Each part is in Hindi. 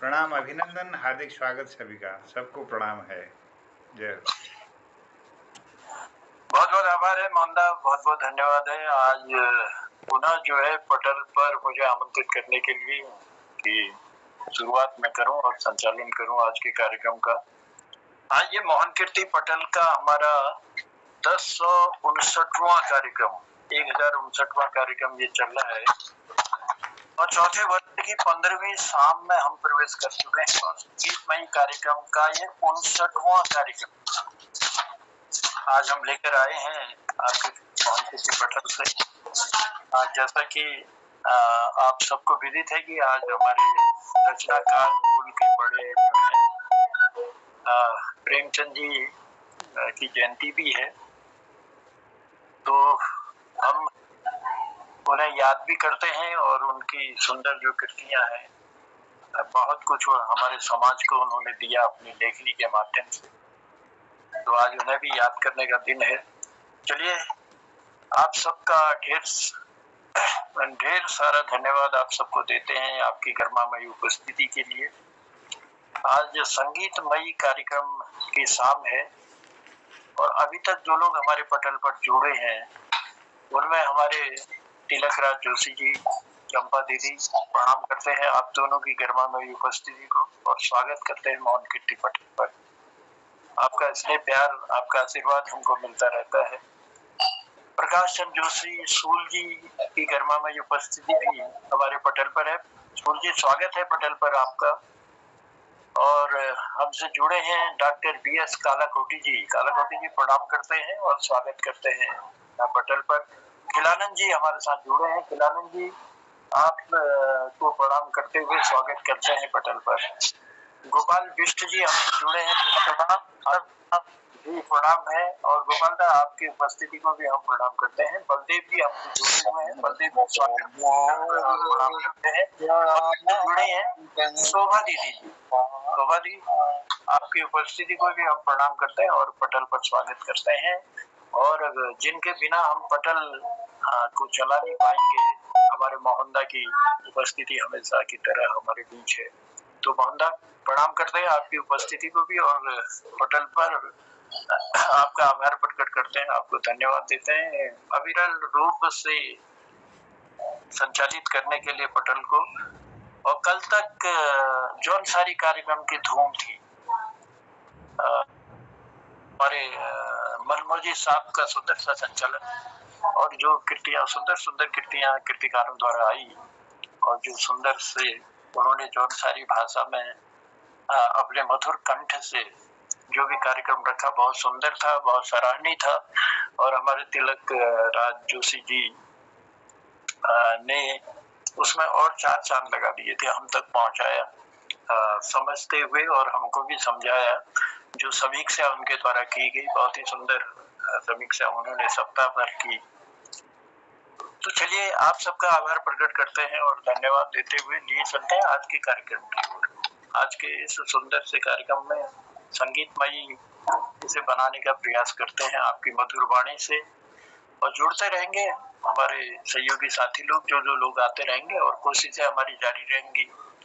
प्रणाम, अभिनंदन, हार्दिक स्वागत सभी का। सबको प्रणाम है। जय हो। बहुत बहुत आभार है मोहनदा, बहुत बहुत धन्यवाद है। आज पुनः जो है पटल पर मुझे आमंत्रित करने के लिए कि शुरुआत मैं करूं और संचालन करूं आज के कार्यक्रम का। आज ये मोहन कीर्ति पटल का हमारा 1059वां कार्यक्रम, 1059वां कार्यक्रम ये चल रहा है और चौथे वर्ष की 15वीं शाम में हम प्रवेश कर चुके हैं और गीतमयी कार्यक्रम का ये 59वां कार्यक्रम आज हम लेकर आए हैं आपके मोहन कीर्ति पटल से। आज जैसा कि आप सबको विदित है कि आज हमारे रचनाकार कुल के बड़े जो हैं प्रेमचंद जी की जयंती भी है, तो हम उन्हें याद भी करते हैं और उनकी सुंदर जो कृतियां हैं, बहुत कुछ हमारे समाज को उन्होंने दिया अपनी लेखनी के माध्यम से, तो आज उन्हें भी याद करने का दिन है। चलिए, आप सबका ढेर सारा धन्यवाद आप सबको देते हैं आपकी गर्मामयी उपस्थिति के लिए। आज संगीतमयी कार्यक्रम की शाम है और अभी तक जो लोग हमारे पटल पर जुड़े हैं उनमें हमारे तिलक राज जोशी जी, चंपा दीदी, प्रणाम करते हैं आप दोनों की गर्मामयी उपस्थिति को और स्वागत करते हैं मोहन कीर्ति पटल पर। आपका स्नेह प्यार, आपका आशीर्वाद हमको मिलता रहता है। प्रकाश चंद जोशी सूल जी की गर्मामयी उपस्थिति भी हमारे पटल पर है। सूल जी, स्वागत है पटल पर आपका। और हमसे जुड़े हैं डॉक्टर BS कालाकोटी जी, प्रणाम करते हैं और स्वागत करते हैं पटल पर। खिलानंद जी हमारे साथ जुड़े हैं। खिलानंद जी, आप को प्रणाम करते हुए स्वागत करते हैं पटल पर। गोपाल बिष्ट जी हमसे जुड़े हैं, जी प्रणाम है। और गोपाल दा, आपकी उपस्थिति को भी हम प्रणाम करते हैं। बलदेव जी हमसे जुड़े हुए हैं, बलदेव जी स्वागत प्रणाम करते हैं। जुड़े हैं शोभा दीदी जी, शोभा दी, आपकी उपस्थिति को भी हम प्रणाम करते हैं और पटल पर स्वागत करते हैं। और जिनके बिना हम पटल को चला नहीं पाएंगे, हमारे मोहनदा की उपस्थिति हमेशा की तरह हमारे बीच है। तो मोहनदा, प्रणाम करते हैं आपकी उपस्थिति को भी और पटल पर आपका आभार प्रकट करते हैं, आपको धन्यवाद देते हैं अविरल रूप से संचालित करने के लिए पटल को। और कल तक जौन सारी कार्यक्रम की धूम थी, हमारे मनमोजी साहब का सुंदर सा संचालन और जो कृतियां, सुंदर सुंदर कृतियां कृतिकारों द्वारा आई और जो सुंदर से उन्होंने जौन सारी भाषा में अपने मधुर कंठ से जो भी कार्यक्रम रखा, बहुत सुंदर था, बहुत सराहनीय था। और हमारे तिलक राज जोशी जी ने उसमें और 4 चांद लगा दिए थे, हम तक पहुंचाया समझते हुए और हमको भी समझाया। जो समीक्षा उनके द्वारा की गई, बहुत ही सुंदर समीक्षा उन्होंने सप्ताह भर की। तो चलिए, आप सबका आभार प्रकट करते हैं और धन्यवाद देते हुए लिए चलते हैं आज के कार्यक्रम की ओर। आज के इस सुंदर से कार्यक्रम में संगीतमयी इसे बनाने का प्रयास करते हैं आपकी मधुर वाणी से, और जुड़ते रहेंगे हमारे सहयोगी साथी लोग, जो लोग आते रहेंगे, और कोशिशें हमारी जारी रहेंगी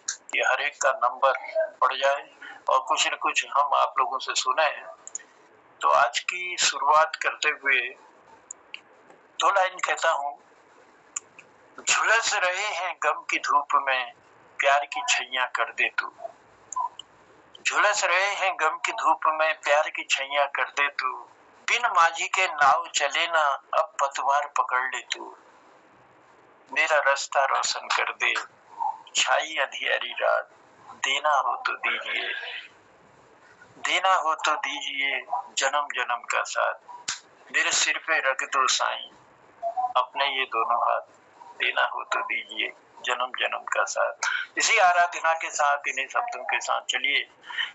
कि हर एक का नंबर बढ़ जाए और कुछ न कुछ हम आप लोगों से सुने। तो आज की शुरुआत करते हुए 2 लाइन कहता हूँ। झुलस रहे हैं गम की धूप में, प्यार की छैया कर दे तू। झुलस रहे हैं गम की धूप में, प्यार की छैया कर दे तू। बिन माझी के नाव चले ना, अब पतवार पकड़ ले तू। मेरा रास्ता रोशन कर दे, छाई अंधियारी रात। देना हो तो दीजिए, देना हो तो दीजिए जन्म जन्म का साथ। मेरे सिर पे रख दो साईं अपने ये दोनों हाथ। देना हो तो दीजिए जन्म जन्म का साथ। इसी आराधना के साथ, इन्हीं शब्दों के साथ चलिए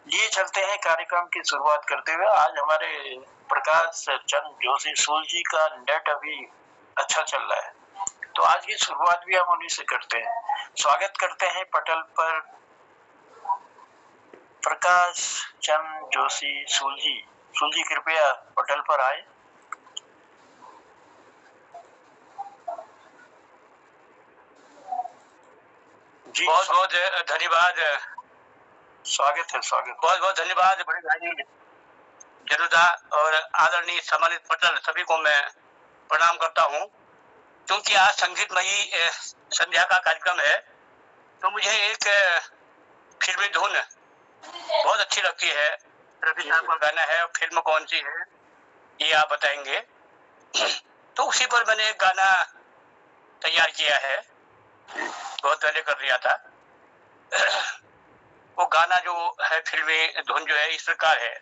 लिए चलते हैं कार्यक्रम की शुरुआत करते हुए। आज हमारे प्रकाश चंद जोशी सूल जी का नेट अभी अच्छा चल रहा है, तो आज की शुरुआत भी हम उन्हीं से करते हैं। स्वागत करते हैं पटल पर प्रकाश चंद जोशी सूल जी। सूल जी, कृपया पटल पर आए। बहुत बहुत धन्यवाद स्वागत है, स्वागत। बहुत बहुत धन्यवाद बड़े भाई जनुदा और आदरणीय सम्मानित पटेल, सभी को मैं प्रणाम करता हूँ। क्योंकि आज संगीतमयी संध्या का कार्यक्रम है, तो मुझे एक फिल्मी धुन बहुत अच्छी लगती है। रफी साहब का गाना है, फिल्म कौन सी है ये आप बताएंगे। तो उसी पर मैंने एक गाना तैयार किया है, बहुत पहले कर दिया था। वो गाना जो है, फिल्मी धुन जो है इस प्रकार है।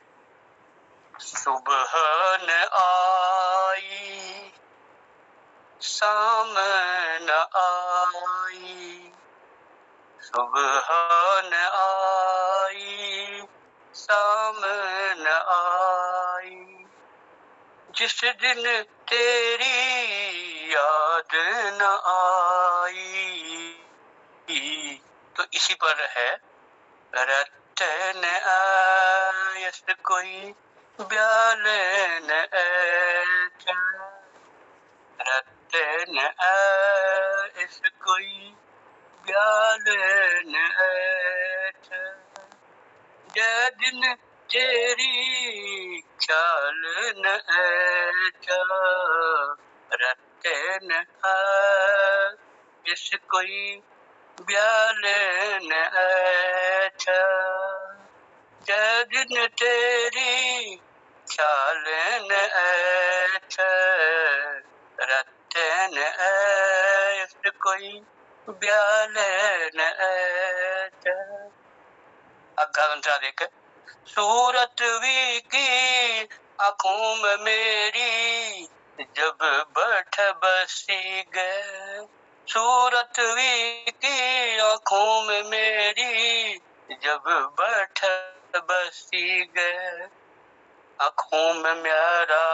सुबह न आई, शाम न आई, सुबह न आई, शाम न आई, जिस दिन तेरी याद न आई। तो इसी पर है। रतन आयस कोई ब्याल न ऐसा, रतन आयस कोई ब्याल न ऐसा, जै दिन तेरी ख्याल न ऐसा, रतन आयस कोई ब्याल न ऐसा, जै दिन तेरी ख्याल न ऐसा, रतन ऐस कोई ब्याल न ऐसा। अग्गा अंतरा देख। सूरत वी की आंखों में मेरी जब बैठ बसी गए, सूरत वी की आंखों में मेरी जब बैठ बसी गए, आंखों में मेरा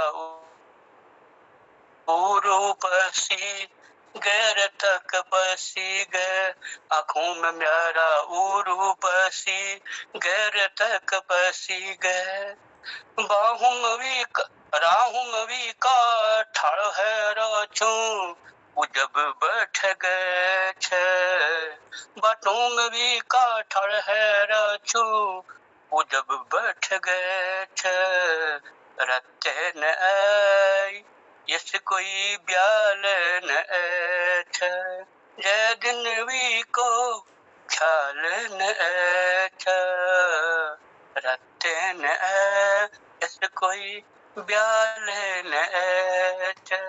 रूप सी गैर तक बसी गए, आंखों में मेरा रूप सी गैर तक बसी गए, राहुमवी का ठाड़ है राचू, जब बैठ गए छे, बाटों में भी का ठाड़ है राचू, जब बैठ गए छे, रतन आई यस कोई ब्याल न ऐठे, जै दिन वी को ख्याल न ऐठे, रतन यस कोई ब्याल न ऐठे।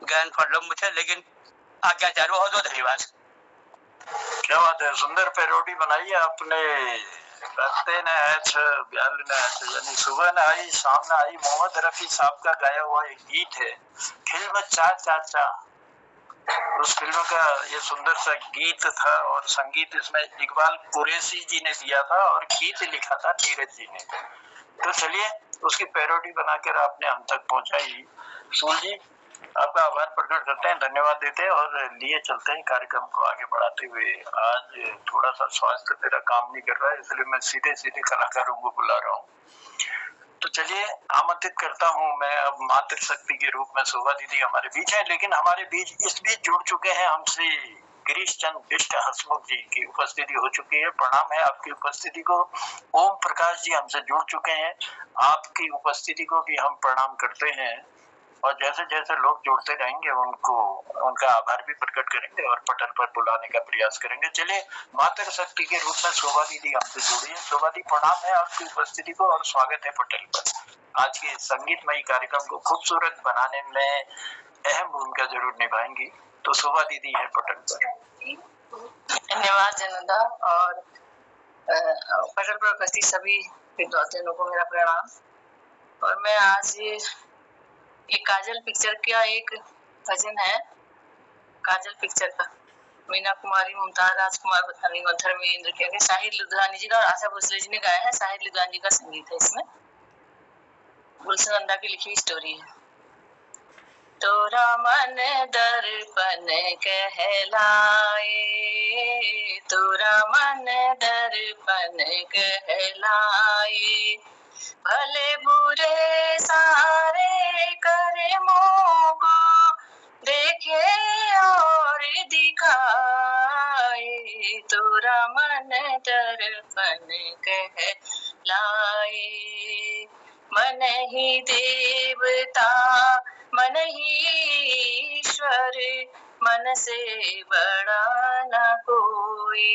ज्ञान फॉर लंब है, लेकिन आज्ञा चालू। बहुत बहुत धन्यवाद। क्या बात है, सुंदर पैरोडी बनाई है आपने। रत्ते ने ब्याल ने यानी सुबह न आई शाम न आई, मोहम्मद रफी साहब का गाया हुआ एक गीत है, फिल्म चा चा चा। उस फिल्म का ये सुंदर सा गीत था और संगीत इसमें इकबाल कुरैशी जी ने दिया था और गीत लिखा था नीरज जी ने। तो चलिए उसकी पैरोडी बनाकर आपने हम तक पहुंचाई। सूल जी आपका आभार प्रकट करते हैं, धन्यवाद देते हैं और लिए चलते हैं कार्यक्रम को आगे बढ़ाते हुए। आज थोड़ा सा स्वास्थ्य मेरा काम नहीं कर रहा है, इसलिए मैं सीधे सीधे कलाकारों को बुला रहा हूँ। तो चलिए आमंत्रित करता हूँ मैं अब मातृशक्ति के रूप में शोभा दीदी हमारे बीच है, लेकिन हमारे बीच इस बीच जुड़ चुके हैं हमसे गिरीश चंद बिष्ट हसमुख जी की उपस्थिति हो चुकी है। प्रणाम है आपकी उपस्थिति को। ओम प्रकाश जी हमसे जुड़ चुके हैं, आपकी उपस्थिति को भी हम प्रणाम करते हैं और जैसे जैसे लोग जुड़ते रहेंगे उनको उनका आभार भी प्रकट करेंगे और पटल पर बुलाने का प्रयास करेंगे। चलिए मातृशक्ति के रूप में शोभा दीदी हमसे जुड़ी है। शोभा दी प्रणाम है आपकी उपस्थिति को और स्वागत है पटल पर। आज के संगीतमय कार्यक्रम को खूबसूरत बनाने में अहम भूमिका जरूर निभाएंगी, तो शोभा दीदी है पटल पर। धन्यवाद जनुदा और पटल पर उपस्थित सभी विद्वानों को मेरा प्रणाम। और मैं आज ये काजल पिक्चर का एक भजन है, काजल पिक्चर का मीना कुमारी, मुमताज राजकुमार, धर्मेंद्र के शाहिद लुधियानी जी का और आशा भोसले जी ने गाया है। शाहिद लुधियानी जी का संगीत है इसमें, गुलशन नंदा की लिखी स्टोरी है। तोरा मन दर्पण कहलाए, तोरा मन दर्पण कहलाए, भले बुरे सारे कर्मों को देखे और दिखाए, तोरा मन दर्पण कहलाए। मन ही देवता मन ही ईश्वर, मन से बड़ा न कोई।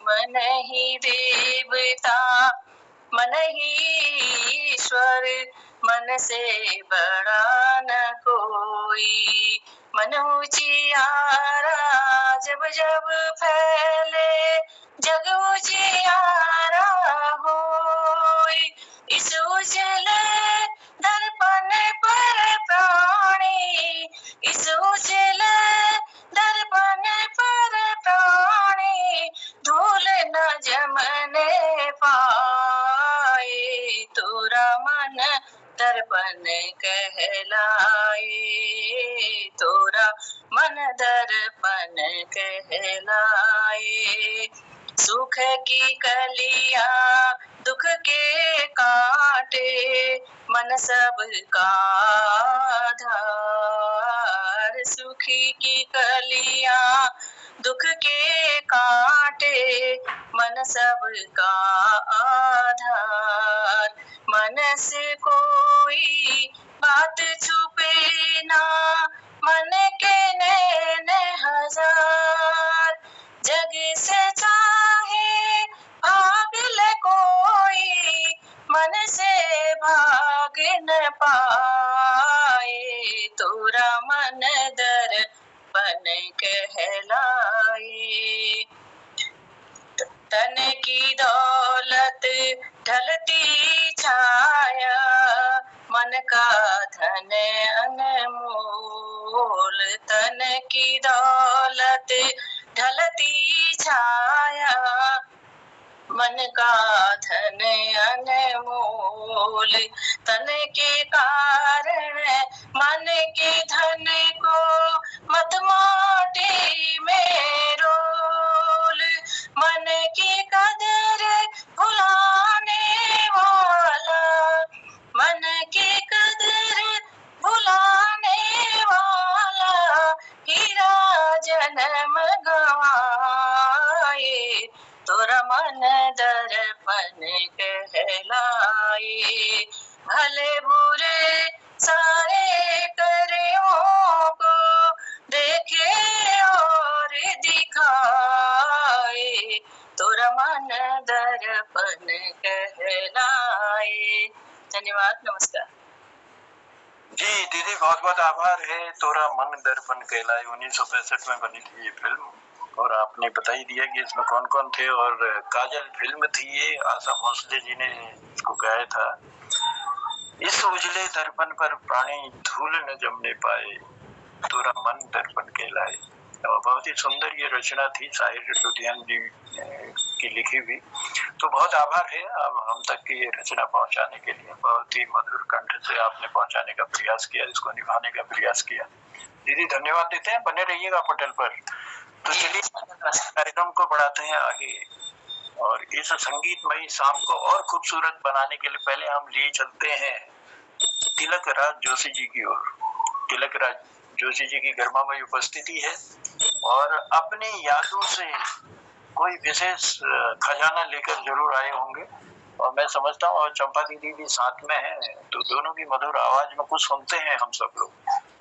मन ही देवता मन ही ईश्वर, मन से बड़ा न कोई। मन उजियारा जब जब फैले, जग उजियारा होई। इस उजले दर्पण पर प्राणी, इस उजले दर्पण पर प्राणी, धूल न जमने पाए। तोरा मन दर्पण कहलाए, तोरा मन दर्पण कहलाए। सुख की कलियां दुख के कांटे, मन सबका आधार। सुखी की कलियां दुख के कांटे, मन सबका आधार। मन से कोई बात छुपे ना, मन के नैन हजार। जग से चाहे भाग ले कोई, मन से भाग न पाए। तोरा मन दर्पण कहलाए। तन की दौलत ढलती छाया, मन का धन अनमोल। तन की दौलत ढलती छाया, मन का धन अनमोल। तन के कारण मन के धन को मत माटी में रोल। मन की कदर भुलाने वाला, मन की कदर भुलाने वाला, हीरा जन्म गवाए। तोरा मन दर्पण कहलाए। भले बुरे सारे कर्मों को देखे और दिखाए। तोरा मन दर्पण कहलाए। धन्यवाद, नमस्कार। जी दीदी, बहुत बहुत आभार है। तोरा मन दर्पण कहलाए 1965 में बनी थी ये फिल्म, और आपने बता ही दिया कि इसमें कौन कौन थे। और काजल फिल्म थी ये, आशा भोसले जी ने इसको गाया था। इस उजले दर्पण पर प्राणी धूल न जमने पाए, तोरा मन दर्पण कहलाए। बहुत ही सुंदर ये रचना थी, शाहिर लुधियान जी की लिखी हुई। तो बहुत आभार है अब हम तक की ये रचना पहुंचाने के लिए। बहुत ही मधुर कंठ से आपने पहुंचाने का प्रयास किया, इसको निभाने का प्रयास किया। दीदी धन्यवाद देते हैं, बने रहिएगा पटल पर। तो चलिए कार्यक्रम को बढ़ाते हैं आगे, और इस संगीतमयी शाम को और खूबसूरत बनाने के लिए पहले हम लिए चलते हैं तिलक राज जोशी जी की ओर। तिलक राज जोशी जी की गर्मामयी उपस्थिति है, और अपनी यादों से कोई विशेष खजाना लेकर जरूर आए होंगे। और मैं समझता हूँ और चंपा दीदी भी साथ में है, तो दोनों की मधुर आवाज में कुछ सुनते हैं हम सब लोग,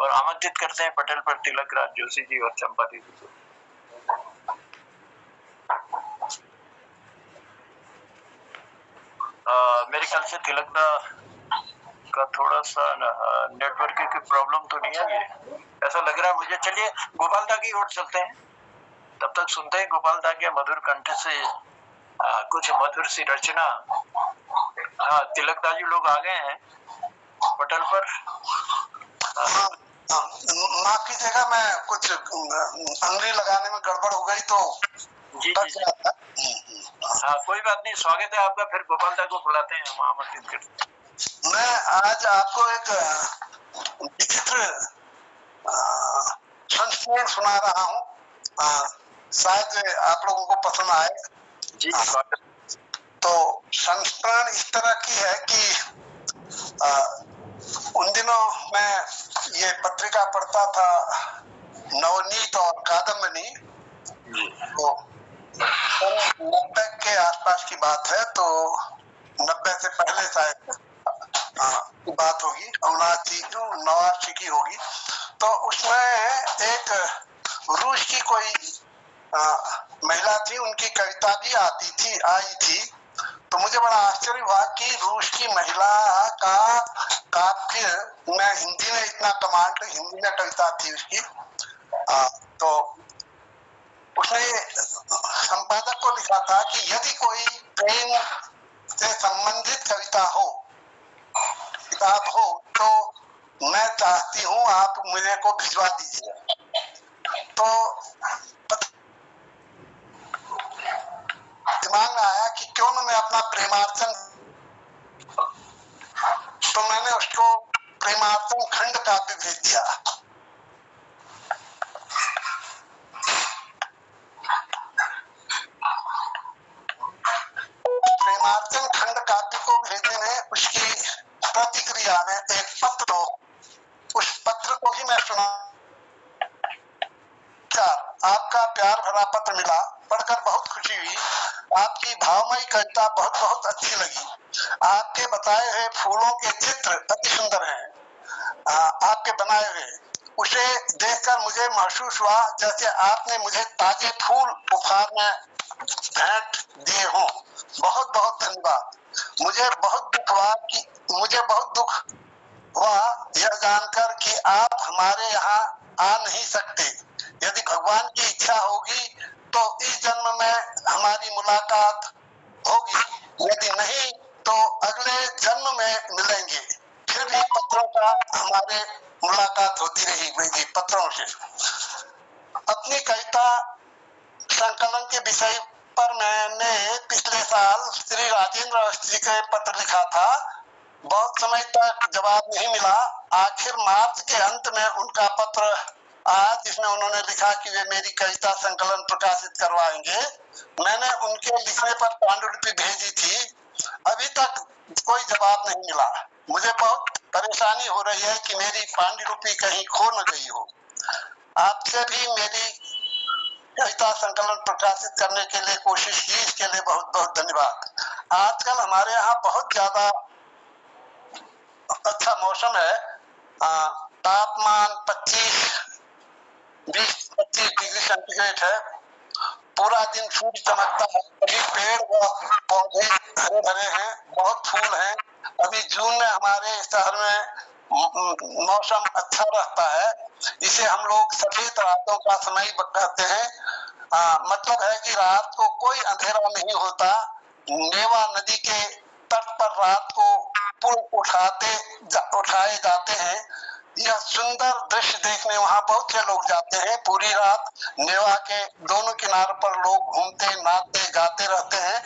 और आमंत्रित करते हैं पटल पर तिलक राज जोशी जी और चंपा दीदी को। मेरे ख्याल से तिलक का थोड़ा सा नेटवर्क की प्रॉब्लम तो नहीं है, ऐसा लग रहा है मुझे। चलिए गोपाल दा की ओर चलते हैं, तब तक सुनते हैं गोपाल दा के मधुर कंठ से कुछ मधुर सी रचना। हाँ, तिलक दा जी लोग आ गए हैं पटल पर। माफ कीजिएगा, मैं कुछ अंगली लगाने में गड़बड़ हो गई तो जी जी। हाँ कोई बात नहीं, स्वागत है आपका। फिर गोपाल दा को बुलाते हैं, हम आमंत्रित करते हैं। मैं आज आपको एक विचित्र संस्मरण सुना रहा हूँ, शायद आप लोगों को पसंद आए। जी स्वागत। तो संस्मरण इस तरह की है कि उन दिनों मैं ये पत्रिका पढ़ता था, नवनीत और कादम्बिनी। तो 90 के आसपास की बात है, तो 90 से पहले शायद की बात होगी, 89 की होगी। तो उसमें एक रूस की कोई महिला थी, उनकी कविता भी आई थी। तो मुझे बड़ा आश्चर्य हुआ कि रूस की महिला का काव्य में हिंदी में इतना कमांड, हिंदी में कविता थी उसकी। तो उसने संपादक को लिखा था कि यदि कोई प्रेम से संबंधित कविता हो, किताब हो, तो मैं चाहती हूँ आप मुझे को भिजवा दीजिए। तो दिमाग में आया कि क्यों न मैं अपना प्रेमार्चन, तो मैंने उसको प्रेमार्चन खंड काव्य भेज दिया। प्रेमार्चन खंड काव्य को भेजने में उसकी प्रतिक्रिया में एक पत्र, उस पत्र को ही मैं सुना। आपका प्यार भरा पत्र मिला, पढ़कर बहुत खुशी हुई। आपकी भावमयी कविता बहुत बहुत अच्छी लगी। आपके बताए हुए फूलों के चित्र अति सुंदर हैं, आपके बनाए हुए। उसे देखकर मुझे महसूस हुआ जैसे आपने मुझे ताजे फूल उपहार में भेंट दिए हों। बहुत बहुत धन्यवाद। मुझे बहुत दुख हुआ यह जानकर कि आप हमारे यहाँ आ नहीं सकते। यदि भगवान की इच्छा होगी तो इस जन्म में हमारी मुलाकात होगी, यदि नहीं तो अगले जन्म में मिलेंगे। फिर भी पत्रों का हमारे मुलाकात होती रहेगी पत्रों से। अपनी कविता संकलन के विषय पर मैंने पिछले साल श्री राजेंद्र अवस्थी को पत्र लिखा था। बहुत समय तक जवाब नहीं मिला। आखिर मार्च के अंत में उनका पत्र आया, जिसमें उन्होंने लिखा कि वे मेरी कविता संकलन प्रकाशित करवाएंगे। मैंने उनके लिखने पर पांडुलिपि भेजी थी, अभी तक कोई जवाब नहीं मिला। मुझे बहुत परेशानी हो रही है कि मेरी पांडुलिपि कहीं खो न गई हो। आपसे भी मेरी कविता संकलन प्रकाशित करने के लिए कोशिश की, इसके लिए बहुत बहुत धन्यवाद। आजकल हमारे यहाँ बहुत ज्यादा अच्छा मौसम है। तापमान 20-25 डिग्री सेंटीग्रेड है। पूरा दिन सूर्य चमकता है। अभी पेड़ व पौधे हरे भरे हैं, बहुत फूल हैं। अभी जून में हमारे शहर में मौसम अच्छा रहता है। इसे हम लोग सफेद रातों का समय कहते हैं। मतलब है कि रात को कोई अंधेरा नहीं होता। नेवा नदी के तट पर रात को पुल उठाए जाते हैं। यह सुंदर दृश्य देखने वहां बहुत से लोग जाते हैं। पूरी रात नेवा के दोनों किनारों पर लोग घूमते, नाचते, गाते रहते हैं।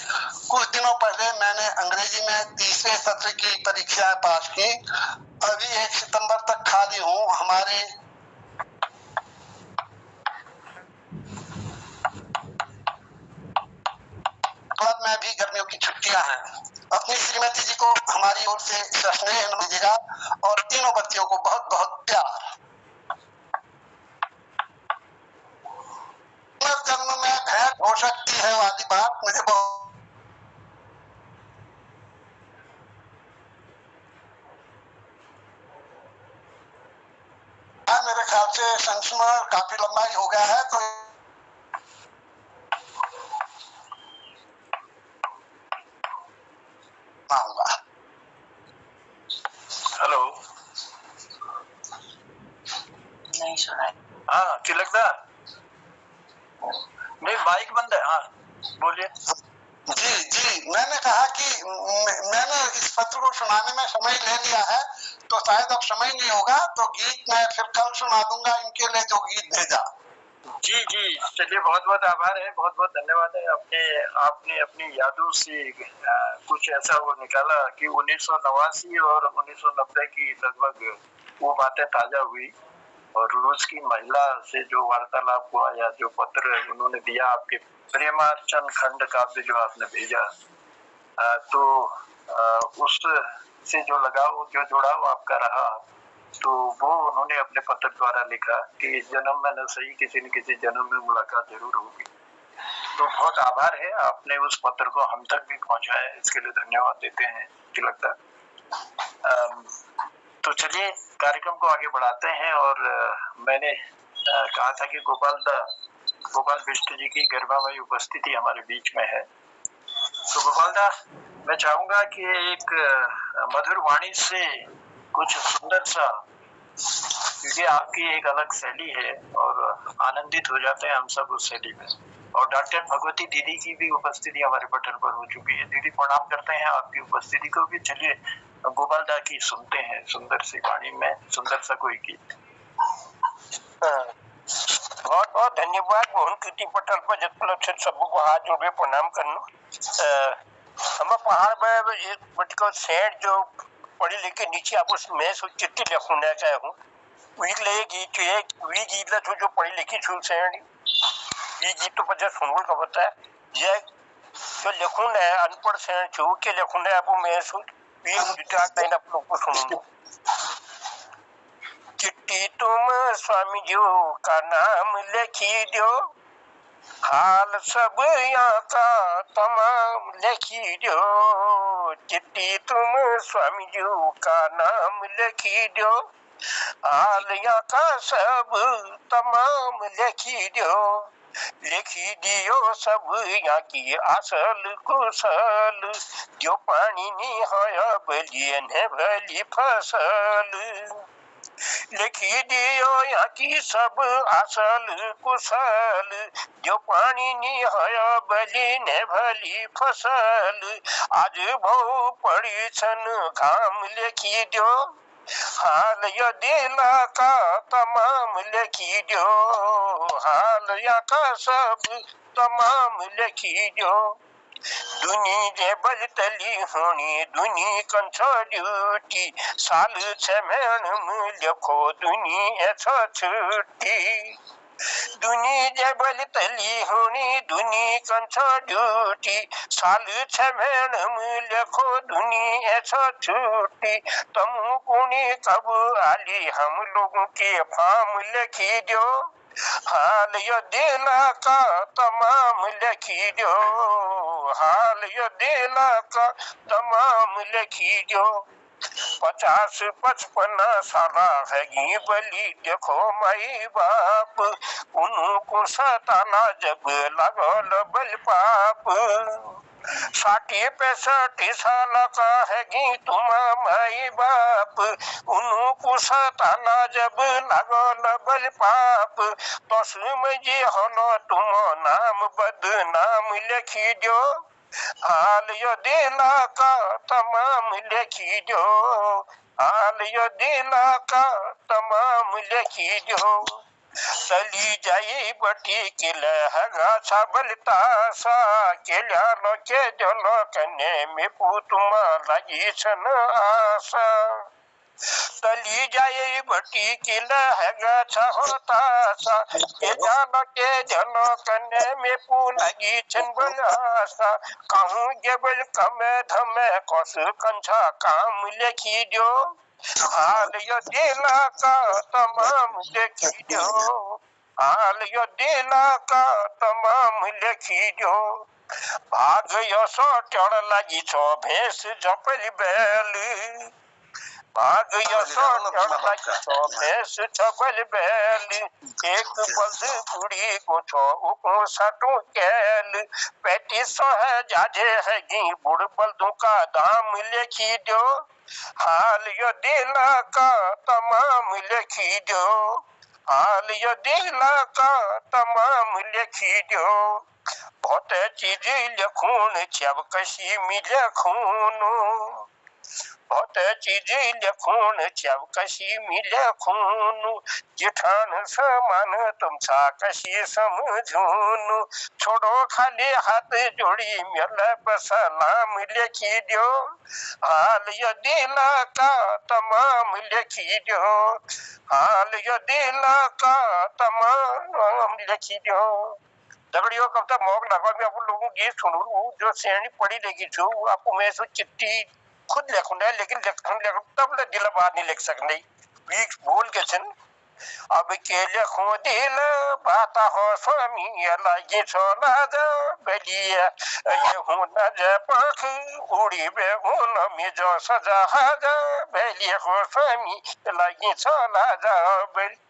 कुछ दिनों पहले मैंने अंग्रेजी में 30वें सत्र की परीक्षाएं पास की। अभी 1 सितंबर तक खाली हूँ। हमारे क्लब में भी गर्मियों की छुट्टियां हैं। अपनी श्रीमती जी को हमारी ओर से स्नेह दीजिएगा और तीनों बच्चियों को बहुत बहुत प्यार। जन्म में भेंट हो सकती है वाली बात मुझे बहुत, मेरे ख्याल से संस्मरण काफी लंबा ही हो गया है। तो हेलो, नहीं सुना। हाँ चिलकदा, नहीं माइक बंद है। हाँ बोलिए। जी, मैंने कहा कि मैंने इस पत्र को सुनाने में समय ले लिया है, तो शायद अब समय नहीं होगा, तो गीत मैं फिर कल सुना दूंगा इनके लिए जो गीत भेजा। जी चलिए, बहुत बहुत आभार है, बहुत बहुत धन्यवाद है। आपने अपनी यादों से कुछ ऐसा वो निकाला कि 1989 और 1990 की लगभग वो बातें ताजा हुई। और रूस की महिला से जो वार्तालाप हुआ या जो पत्र उन्होंने दिया, आपके प्रेमार्चन खंड काव्य जो आपने भेजा, तो उस से जो लगाव, जो जुड़ाव आपका रहा, तो वो उन्होंने अपने पत्र द्वारा लिखा कि इस जन्म में न सही, किसी न किसी जन्म में मुलाकात जरूर होगी। तो बहुत आभार है, आपने उस पत्र को हम तक भी पहुंचाया, इसके लिए धन्यवाद देते हैं तिलक दा। तो चलिए कार्यक्रम को आगे बढ़ाते हैं। और मैंने कहा था कि गोपाल बिष्ट जी की गरिमामयी उपस्थिति हमारे बीच में है। तो गोपाल दा, मैं चाहूंगा कि एक मधुर वाणी से कुछ सुंदर सा, क्योंकि आपकी एक अलग शैली है और आनंदित हो जाते हैं हम सब उस शैली में। और डॉक्टर भगवती दीदी की भी उपस्थिति हमारे पटल पर हो चुकी है। दीदी प्रणाम करते हैं आपकी उपस्थिति को भी। चलिए गोपाल दा की सुनते हैं सुंदर सी वाणी में सुंदर सा कोई गीत। बहुत बहुत धन्यवाद मोहन कीर्ति पटल पर जब से सबको हाथ जोड़े प्रणाम करना। हम पहाड़ पर एक बटकर सेठ जो पढ़ी लिखे नीचे आप मैं चिट्ठी लिखूंगा चाहे हूँ वीगले गीत वी गीत ला जो पढ़ी लिखी छू सेठ ये गीत तो पचास सुनगुल का पता है ये जो लिखूं है अनपढ़ सेठ छू के लिखूं है आप मैं सुन वी गीत आप लोग को सुनूंगा। चिट्ठी तुम स्वामी जी का नाम लिखी दो, हाल सब यहाँ का तमाम लिखी दो। चिट्ठी तुम स्वामी जी का नाम लिखी दो, हाल यहाँ का सब तमाम लिखी दो। लिखी दियो सब यहाँ की असल कुशल, जो पानी नहीं है बलिए न भली फसल। लिखी दियो यहाँ की सब असल कुशल, जो पानी नी है बली ने भली फसल। आज बहु पड़ी छन घाम लिखी दो, हाल यो दिला का तमाम लिखी दो। हाल या का सब तमाम लिखी दो। दुनी जे बल तली होनी दुनी कंछो ड्यूटी, साल छे महीने लिखो दुनी ऐसा छुट्टी। दुनी जे बल तली होनी दुनी कंछो ड्यूटी, साल छे महीने लिखो दुनी ऐसा छुट्टी। तुम कुनी कब आली हम लोगों के फार्म लिखी दो, हाल यो दिला का तमाम लिखी दो। हाल यो दिला का तमाम लिखी दो। 50-55 साला हैगी बली देखो माई बाप, उनको सताना जब लगल बल पाप। 60-65 साल का हैगी तुम माई बाप, उनको सताना जब लगल बल पाप। तो सुमझे होनो तुम नाम बदनाम लिखी दो, हाल यो दिला का तमाम लिखी दो। हाल यो दिला का तमाम लिखी दो। चली जाई बटी किला हगा छबलता सा केला लोके जलो कने में पुतुमा लगी छन आशा। चली जाए बटी किला हैगा छहोता सा केला लोके जलो कने में पु लगी छन बलासा। कहूँ जबल कमे धमे कोस कंछा काम लिखी दो, हाल यो दिला का तमाम लिखी दो। हाल यो दिला का तमाम लिखी दो। भाग यो सो चढ़ लगी छो भैंस झपल बैल, भाग यो सो चढ़ लगी छो भैंस झपल बैल। एक बल्द बुढ़ी को छो उको सटो कैल, 3500 है जाजे है गी बुढ़ बल्दों का दाम लिखी दो, हाल यो दिला का तमाम लिखी दो। हाल यो दिला का तमाम लिखी दो। बहुत चीज लिखून जब कशी मिले खूनो, बहुत चीज लिखून जब कशी मिले खूनो। जिठान समान तुम सा कशी समझून, छोड़ो खाली हाथ जोड़ी मिले सलाम लिखी दो, हाल यो दिला का तमाम लिखी दो। हाल यो दिला का तमाम लिखी दो। दगड़ियों कविता मोक लगवा में आप लोगों की सुनू जो सेनी पढ़ी लेगी छू आपको मैं सो चिट्ठी खुद लिखूं है, लेकिन लिखूं तब ले दिल बात नहीं लिख सकने वीक बोल के छन अब के लेखो दिल बात हो स्वामी लागी छोला जा बलिया ये हूँ न जे पख उड़ी बे उन में जो सजा जा बलिया हो स्वामी लागी छोला जा बलिया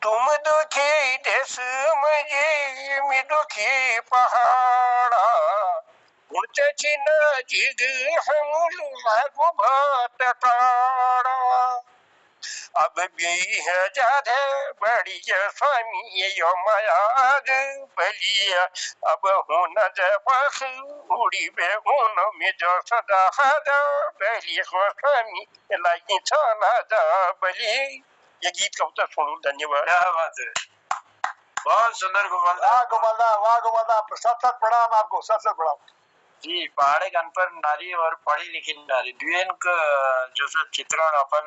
तुम दुखी देश मुझे मैं दुखी पहाड़ा ऊंचे चिन जिग हम लागू भात टाड़ा अब भी है जाधे बड़ी स्वामी यो मायाज बलिया अब हूँ न जख उड़ी बे उन में जो सदा हाजा बली हो स्वामी लागी छाना जा बली। ये गीत कविता सुनो, धन्यवाद। क्या बात है, बहुत सुंदर गोपाल। वाह गोपालदा, वाह गोपालदा, सत सत प्रणाम आपको, सत सत प्रणाम जी। पहाड़े अनपढ़ नारी और पढ़ी लिखी नारी द्विन का जो चित्रण अपन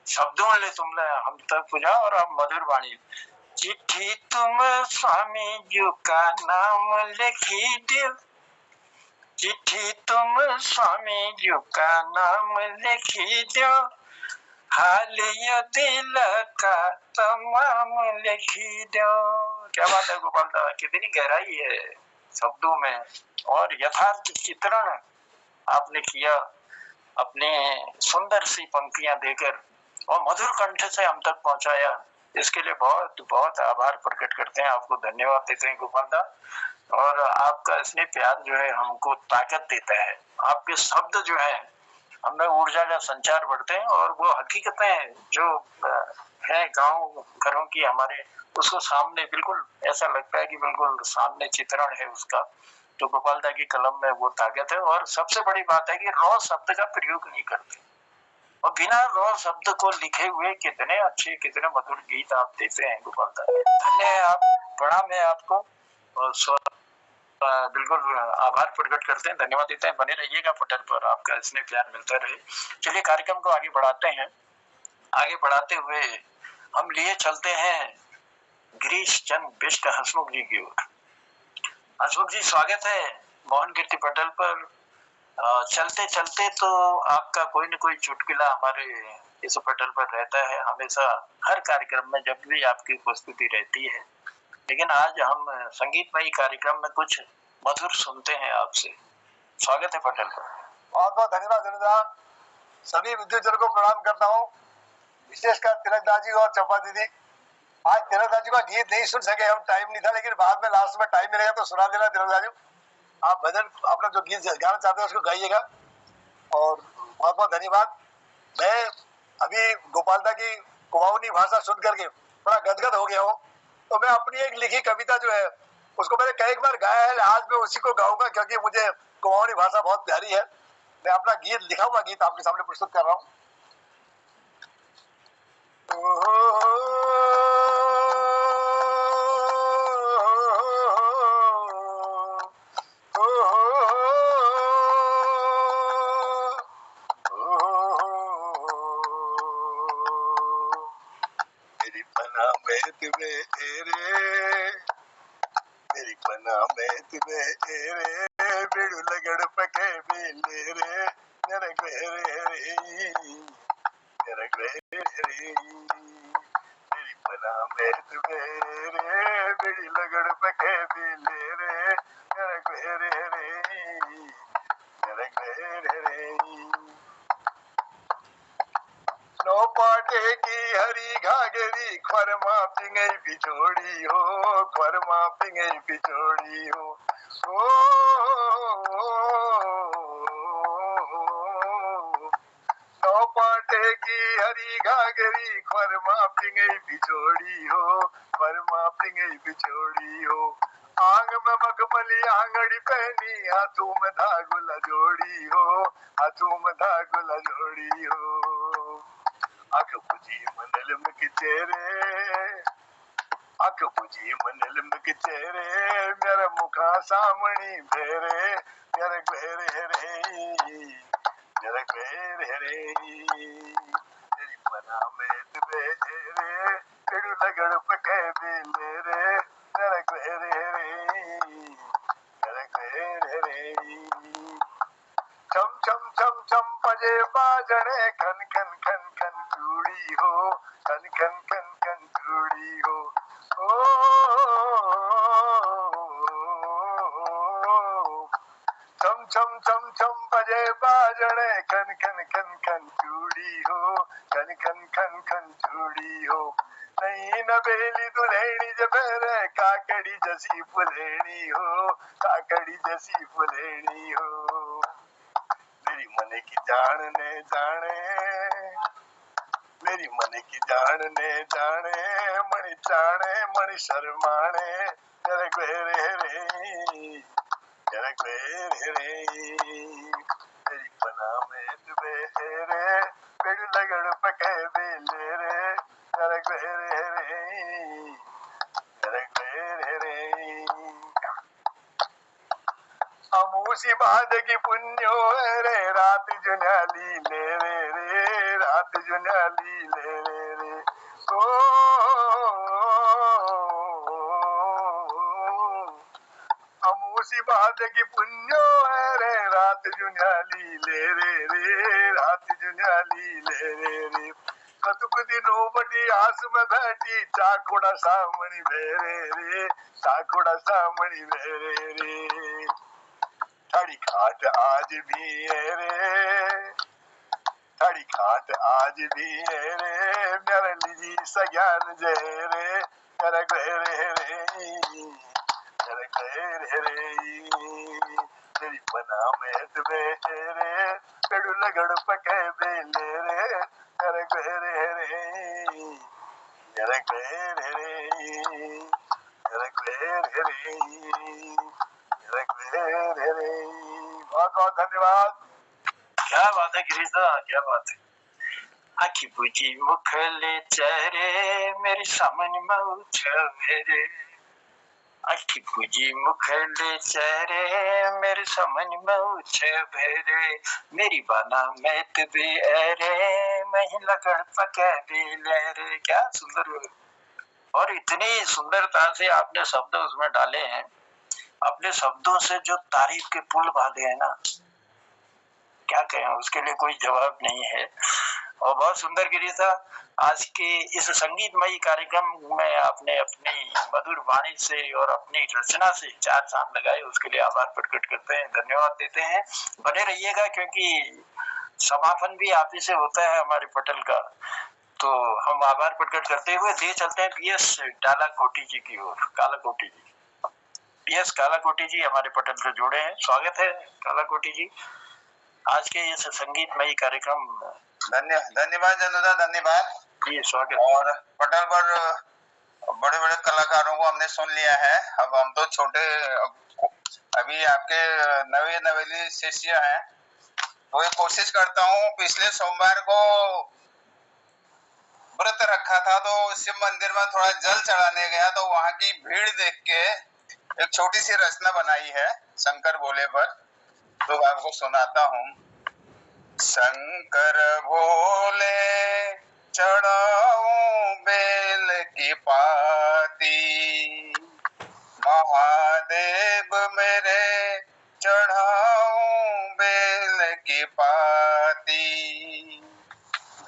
शब्दों ले तुमने हम तक पूजा और अब मधुर वाणी। चिट्ठी तुम स्वामी जी का नाम लिखी दो, चिट्ठी तुम स्वामी जी का नाम लिखी दो, हाल ये दिल का तमाम लिखी दो। क्या बात है गोपाल दा, कितनी गहराई है शब्दों में और यथार्थ चित्रण आपने किया अपने सुंदर सी पंक्तियां देकर और मधुर कंठ से हम तक पहुंचाया। इसके लिए बहुत बहुत आभार प्रकट करते हैं, आपको धन्यवाद देते हैं गोपाल दा। और आपका स्नेह प्यार जो है हमको ताकत देता है, आपके शब्द जो है हमें ऊर्जा का संचार बढ़ते हैं और वो हकीकतें जो है गांव घरों की हमारे, उसको सामने बिल्कुल ऐसा लगता है कि बिल्कुल सामने चित्रण है उसका। तो गोपाल दा की कलम में वो ताकत है। और सबसे बड़ी बात है कि रॉ शब्द का प्रयोग नहीं करते और बिना रॉ शब्द को लिखे हुए कितने अच्छे कितने मधुर गीत आप देते हैं गोपाल दा। धन्य है आप, प्रणाम है आपको और बिल्कुल आभार प्रकट करते हैं, धन्यवाद देते हैं। बने रहिएगा पटल पर, आपका स्नेह प्यार मिलता रहे। चलिए कार्यक्रम को आगे बढ़ाते हैं। आगे बढ़ाते हुए हम लिए चलते हैं गिरीश चंद बिष्ट हंसमुख जी की ओर। हंसमुख जी स्वागत है मोहन कीर्ति पटल पर। चलते चलते तो आपका कोई न कोई चुटकुला हमारे इस पटल पर रहता है हमेशा, हर कार्यक्रम में जब भी आपकी उपस्थिति रहती है। लेकिन आज हम संगीतमयी कार्यक्रम में कुछ मधुर सुनते हैं आपसे। स्वागत है पटल पर। बहुत बहुत धन्यवाद धन्यवाद। सभी विद्युतजन को प्रणाम करता हूँ, विशेषकर तिलकदास जी और चंपा दीदी। आज तिलकदास जी का गीत नहीं सुन सके हम, टाइम नहीं था, लेकिन बाद में लास्ट में टाइम मिलेगा तो सुना देना तिलकदास जी। आप भजन अपना जो गीत गाना चाहते हैं उसको गाइएगा। और बहुत बहुत धन्यवाद। मैं अभी गोपालदा की कुमाऊनी भाषा सुन करके बड़ा गदगद हो गया हूँ, तो मैं अपनी एक लिखी कविता जो है उसको मैंने कई बार गाया है, आज मैं उसी को गाऊंगा क्योंकि मुझे कुमाऊनी भाषा बहुत प्यारी है। मैं अपना गीत लिखा हुआ गीत आपके सामने प्रस्तुत कर रहा हूँ। मेरी पना में तुम्हें मेरी पना में तुम्हें बेड़ू लगड़ पके बेले रे नरक रे नरक रे मेरी पना में तुम्हें बेड़ी लगड़ पके बेले रे नरक रे नरक रे। नो पाटे की हरी घाघरी खरमा पिंगई बिछोड़ी हो, खरमा पिंगई बिछोड़ी हो। नो पाटे की हरी घाघरी खरमा पिंगई बिछोड़ी हो, खरमा पिंगई बिछोड़ी हो। आंग में मखमली आंगड़ी पहनी, हाथों में धागुला जोड़ी हो, हाथों में धागुला जोड़ी हो। आंख बुझी मनल में चेहरे, आंख बुझी मनल में चेहरे, मेरा मुखा सामनी भेरे मेरे घेरे रे मेरे घेरे रे। तेरी पना में तेरे पेड़ू लगड़ पके बेले रे मेरे घेरे रे मेरे घेरे रे। छम छम छम छम बजे बाजने खन खन खन खन चूड़ी हो, खन खन खन छम छम छम बजे बाजणे खन खन खन खन चूड़ी हो, खन खन खन खन चूड़ी हो। नई नवेली दुल्हनी जब रे काकड़ी जैसी फुलेनी हो, काकड़ी जैसी फुलेनी हो। मेरी मन की जान ने जाने, मेरी मन की जान ने जाने, मणि चाणे मणि शर्माणे, तेरे ग्वेरे रे, तेरे ग्वेरे रे। मेरी बना में डूबे रे, पेड़ लगड़ पके बेले रे, तेरे ग्वेरे रे, तेरे ग्वेरे रे। अमूसी बाद की पुण्यो रे, रात जुन्याली ले रे, रात जुन्याली ले रे। ओ अमूसी बाद की पुण्यो रे, रात जुन्याली ले रे, रात जुन्याली ले रे। कतुक दिनों बटी आस में बैठी, चाकुड़ा सामणी भेरे रे, चाकुड़ा सामणी भेरे रे। थाड़ी खाट आज भी है रे, थाड़ी खाट आज भी है रे, मेरे लीजी सज्ञान जय रे, मेरे ग्वेरे रे, मेरे ग्वेरे रे। तेरी बना में डूबे रे, पेड़ू लगड़ पके बेले रे, मेरे ग्वेरे रे, मेरे ग्वेरे रे, मेरे ग्वेरे रे, मेरे ग्वेरे रे। बहुत बहुत धन्यवाद। क्या बात है गिरीश दा, क्या बात है। आखी बुझी मुखले चेहरे मेरे सामने मौछ मेरे, आखी बुझी मुखले चेहरे मेरे सामने मौछ भेरे। मेरी बाना मैत भी अरे, मैं लगड़ पके भी ले रे। क्या सुंदर, और इतनी सुंदरता से आपने शब्द उसमें डाले हैं। अपने शब्दों से जो तारीफ के पुल बांधे हैं ना, क्या कहें, उसके लिए कोई जवाब नहीं है। और बहुत सुंदर गिरी था। आज के इस संगीतमयी कार्यक्रम में आपने अपनी मधुर वाणी से और अपनी रचना से चार चांद लगाए, उसके लिए आभार प्रकट करते हैं, धन्यवाद देते हैं। बने रहिएगा, क्योंकि समापन भी आप ही से होता है हमारे पटल का। तो हम आभार प्रकट करते हुए लिए चलते हैं पीएस कालाकोटी जी की ओर। कालाकोटी जी, पीएस कालाकोटी जी हमारे पटल से जुड़े हैं। स्वागत है कालाकोटी जी आज के इस संगीतमयी कार्यक्रम। धन्यवाद जनुदा, धन्यवाद जी, स्वागत। और पटल पर बड़े बड़े कलाकारों को हमने सुन लिया है। अब हम तो छोटे, अभी आपके नवे नवेली शिष्य हैं, तो ये कोशिश करता हूँ। पिछले सोमवार को व्रत रखा था, तो शिव मंदिर में थोड़ा जल चढ़ाने गया, तो वहां की भीड़ देख के एक छोटी सी रचना बनाई है शंकर भोले पर, तो आपको सुनाता हूँ। शंकर भोले चढ़ाऊं बेल की पाती, महादेव मेरे चढ़ाऊं बेल की पाती।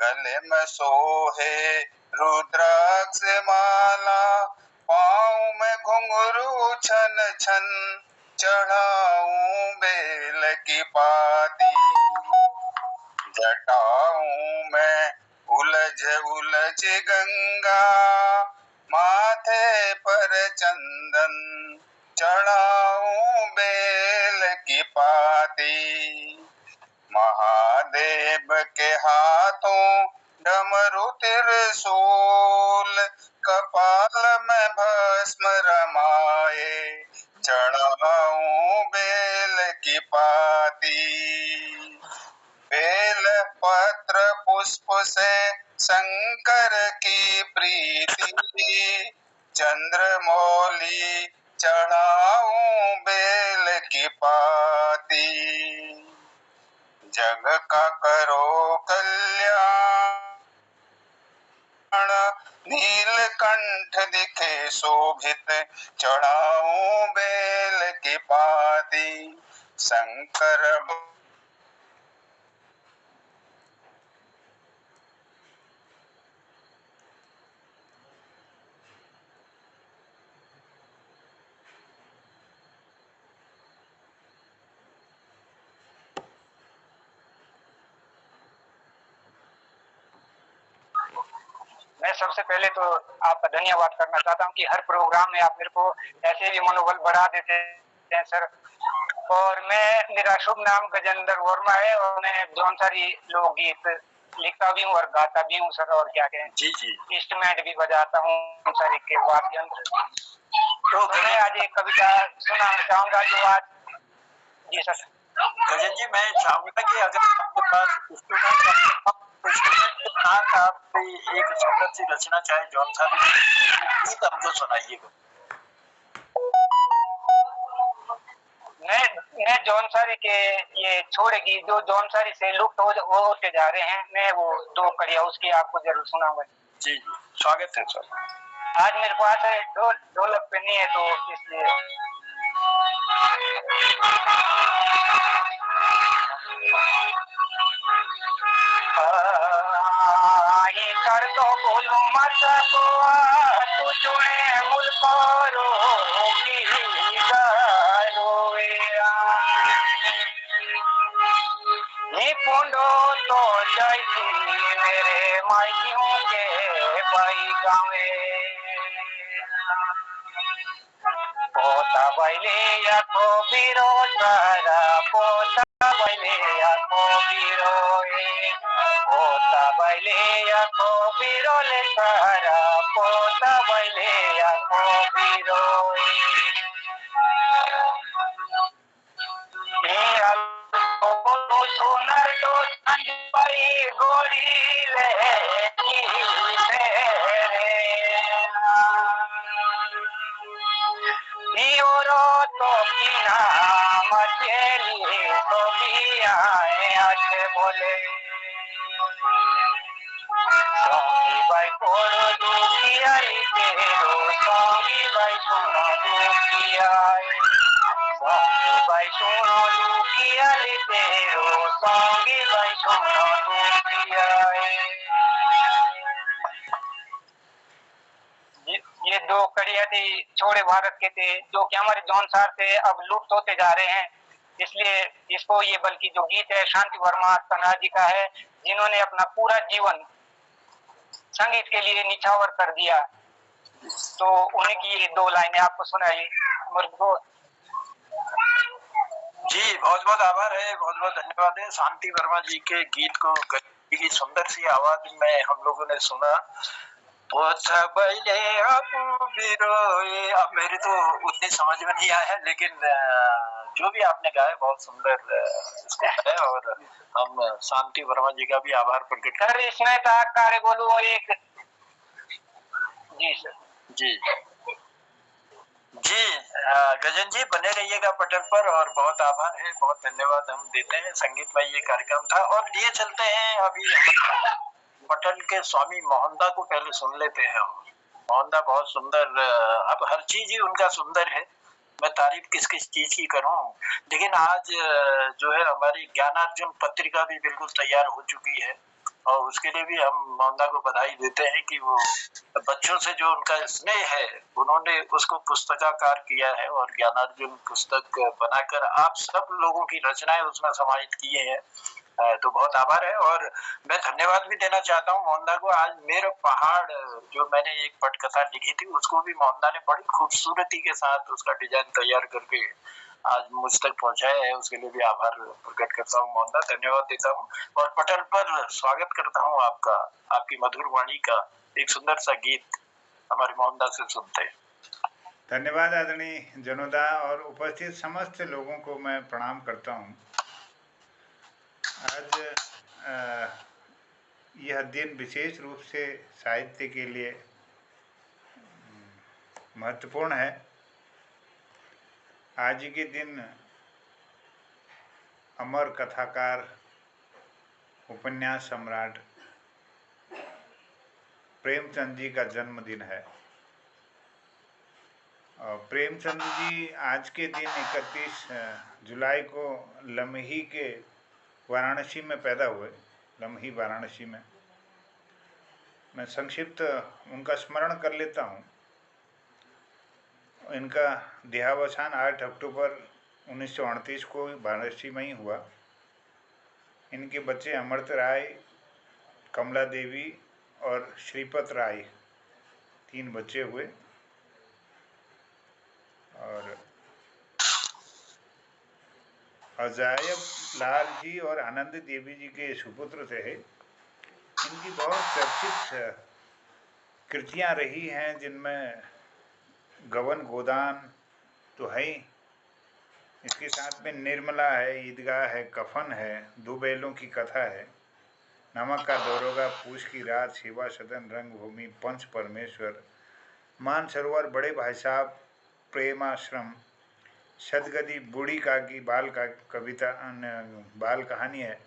गले में सोहे रुद्राक्ष माला, पाँव में घुंघरू छन छन, चढ़ाऊं बेल की पाती। जटाऊं में उलझ उलझ गंगा, माथे पर चंदन, चढ़ाऊं बेल की पाती। महादेव के हाथों डमरू त्रिशूल, कपाल में भस्म रमाए, चढ़ाऊं बेल की पाती। बेल पत्र पुष्प से शंकर की प्रीति, चंद्रमौली चढ़ाऊं बेल की पाती। जग का करो कल्याण, नीलकंठ दिखे शोभित, चढ़ाऊं बेल की पाती। शंकर सबसे पहले तो आपका धन्यवाद करना चाहता हूँ कि हर प्रोग्राम में आप मेरे को ऐसे भी मनोबल बढ़ा देते हैं सर। और मेरा शुभ नाम गजेंद्र वर्मा है और मैं जौनसारी लोकगीत लिखता भी हूँ और गाता भी हूँ सर। और क्या कहें, जी जी, इंस्ट्रूमेंट भी बजाता हूँ जौनसारी के वाद्य यंत्र। तो मैं आज एक कविता सुनाना चाहूंगा जो आज। जी सर। गजन जी, मैं चाहूंगा कि अगर आपके पास इंस्ट्रूमेंट के साथ आप एक सुंदर सी रचना चाहे जौनसारी गीत हमको सुनाइएगा। मैं जौनसारी के ये छोड़ेगी जो जौनसारी से लुप्त होते जा रहे हैं, मैं वो 2 कड़िया उसकी आपको जरूर सुनाऊंगा। जी जी, स्वागत है सर। आज मेरे पास है ढोलक पे नहीं है तो इसलिए। कर दो बोलू मत को तू जुड़े मुल्क की निपुंडो तो जय मेरे माइकियों के भाई गावे पोता बैले या को बिरो सारा पोता बैले या को बिरो पोता बैले या को बिरो ले सारा पोता बैले या को बिरो सुनर तो संजय गोरी ले तो किना मचेली तो भी आए अच्छे बोले सोंगी भाई कोरो दुखिया तेरो सोंगी भाई सुनो दुखिया सोंगी भाई सुनो दुखिया तेरो सोंगी भाई सुनो दुखिया। ये 2 कड़िया थी छोड़े भारत के थे जो कि हमारे जौनसार से अब लुप्त होते जा रहे हैं। इसलिए इसको ये बल्कि जो गीत है शांति वर्मा कन्हा जी का है जिन्होंने अपना पूरा जीवन संगीत के लिए निछावर कर दिया। तो उन्हीं की ये 2 लाइनें आपको सुनाई मुझको। जी बहुत बहुत आभार है, बहुत बहुत धन्यवाद है। शांति वर्मा जी के गीत को की सुंदर सी आवाज में हम लोगों ने सुना। अब मेरे तो उतनी समझ में नहीं आया लेकिन जो भी आपने गाया बहुत सुंदर इसको है और हम शांति वर्मा जी का भी आभार प्रकट कर इसमें था कार्य बोलूं एक। जी सर। जी जी, गजन जी बने रहिएगा पटल पर और बहुत आभार है, बहुत धन्यवाद हम देते हैं। संगीतमय ये कार्यक्रम था और लिए चलते हैं अभी पटल के स्वामी मोहनदा को पहले सुन लेते हैं हम। मोहनदा बहुत सुंदर, अब हर चीज ही उनका सुंदर है, मैं तारीफ किस किस चीज की करूं। लेकिन आज जो है हमारी ज्ञानार्जुन पत्रिका भी बिल्कुल तैयार हो चुकी है और उसके लिए भी हम मोहनदा को बधाई देते हैं कि वो बच्चों से जो उनका स्नेह है उन्होंने उसको पुस्तकाकार किया है और ज्ञानार्जुन पुस्तक बनाकर आप सब लोगों की रचनाएं उसमें समाहित किए हैं। तो बहुत आभार है और मैं धन्यवाद भी देना चाहता हूँ मोहनदा को। आज मेरे पहाड़ जो मैंने एक पटकथा लिखी थी उसको भी मोहनदा ने बड़ी खूबसूरती के साथ उसका डिजाइन तैयार करके आज मुझ तक पहुंचाया है, उसके लिए भी आभार प्रकट करता हूँ मोहनदा, धन्यवाद देता हूँ। और पटल पर स्वागत करता हूँ आपका, आपकी मधुर वाणी का एक सुंदर सा गीत हमारे मोहनदा से सुनते हैं। धन्यवाद आदरणीय जनोदा और उपस्थित समस्त लोगों को मैं प्रणाम करता हूँ। आज यह दिन विशेष रूप से साहित्य के लिए महत्वपूर्ण है। आज के दिन अमर कथाकार उपन्यास सम्राट प्रेमचंद जी का जन्मदिन है और प्रेमचंद जी आज के दिन 31 जुलाई को लम्ही के वाराणसी में पैदा हुए, लम्ही वाराणसी में। मैं संक्षिप्त उनका स्मरण कर लेता हूँ। इनका देहावसान 8 अक्टूबर 1938 को वाराणसी में ही हुआ। इनके बच्चे अमृत राय, कमला देवी और श्रीपत राय, 3 बच्चे हुए। और अजायब लाल जी और आनंद देवी जी के सुपुत्र थे। इनकी बहुत चर्चित कृतियां रही हैं, जिनमें गवन गोदान तो है ही, इसके साथ में निर्मला है, ईदगाह है, कफन है, 2 बैलों की कथा है, नमक का दरोगा, पूछ की रात, सेवा सदन, रंगभूमि, पंच परमेश्वर, मानसरोवर, बड़े भाई साहब, प्रेमाश्रम, सदगदी, बूढ़ी काकी, बाल का कविता, बाल कहानी है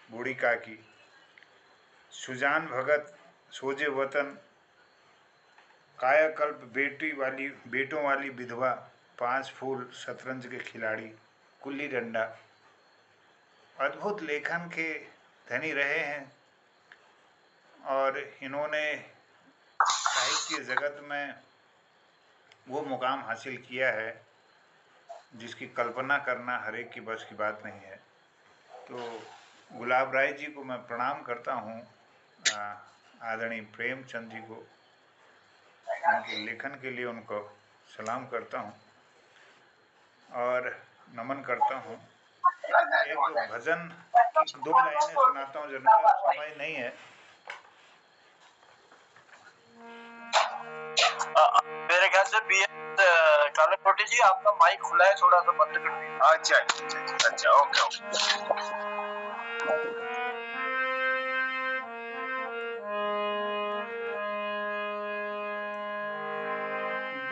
बूढ़ी काकी, सुजान भगत, सोजे वतन, कायाकल्प, बेटों वाली विधवा, 5 फूल, शतरंज के खिलाड़ी, कुल्ली डंडा। अद्भुत लेखन के धनी रहे हैं और इन्होंने साहित्य जगत में वो मुकाम हासिल किया है जिसकी कल्पना करना हर एक की बस की बात नहीं है। तो गुलाब राय जी को मैं प्रणाम करता हूँ, आदरणीय प्रेमचंद जी को, उनके लेखन के लिए उनको सलाम करता हूँ और नमन करता हूँ। एक भजन की 2 लाइनें सुनाता हूँ, जनता समय नहीं है। मेरे ख्याल से बी कालाकोटी जी, आपका माइक खुला है, थोड़ा सा बंद कर दीजिए। अच्छा, ओके।